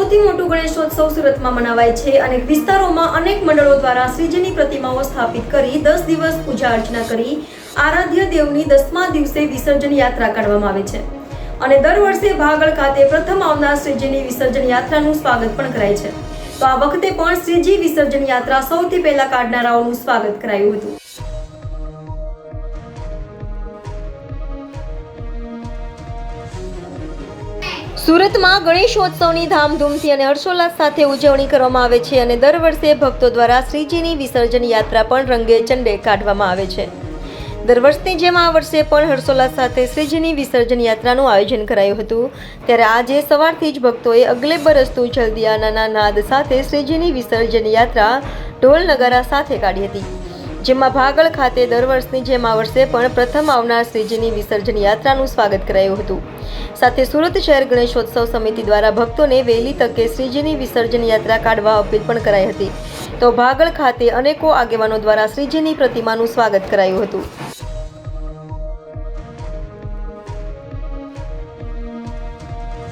સૌથી મોટું ગણેશોત્સવ સુરતમાં મનાવાય છે અને વિસ્તારોમાં અનેક મંડળો દ્વારા શ્રીજીની પ્રતિમાઓ સ્થાપિત કરી 10 દિવસ પૂજા અર્ચના કરી આરાધ્ય દેવની 10મા દિવસે વિસર્જન યાત્રા કાઢવામાં આવે છે અને દર વર્ષે ભાગળ ખાતે પ્રથમ આવનાર શ્રીજીની વિસર્જન યાત્રાનું સ્વાગત પણ કરાય છે. તો આ વખતે પણ શ્રીજી વિસર્જન યાત્રા સૌથી પહેલા કાઢનારાઓનું સ્વાગત કરાયું હતું. સુરતમાં ગણેશોત્સવની ધામધૂમથી અને હર્ષોલ્લાસ સાથે ઉજવણી કરવામાં આવે છે અને દર વર્ષે ભક્તો દ્વારા શ્રીજીની વિસર્જન યાત્રા પણ રંગે ચંડે કાઢવામાં આવે છે. દર વર્ષની જેમ આ વર્ષે પણ હર્ષોલ્લાસ સાથે શ્રીજીની વિસર્જન યાત્રાનું આયોજન કરાયું હતું. ત્યારે આજે સવારથી જ ભક્તોએ અગલે બરસતું જલ્દિયાના નાદ સાથે શ્રીજીની વિસર્જન યાત્રા ઢોલ નગારા સાથે કાઢી હતી, જેમાં ભાગળ ખાતે દર વર્ષની જેમ આ વર્ષે પણ પ્રથમ આવનાર શ્રીજીની વિસર્જન યાત્રાનું સ્વાગત કરાયું હતું. સાથે સુરત શહેર ગણેશોત્સવ સમિતિ દ્વારા ભક્તોને વહેલી તકે શ્રીજીની વિસર્જન યાત્રા કાઢવા અપીલ પણ કરાઈ હતી. તો ભાગળ ખાતે અનેકો આગેવાનો દ્વારા શ્રીજીની પ્રતિમાનું સ્વાગત કરાયું હતું.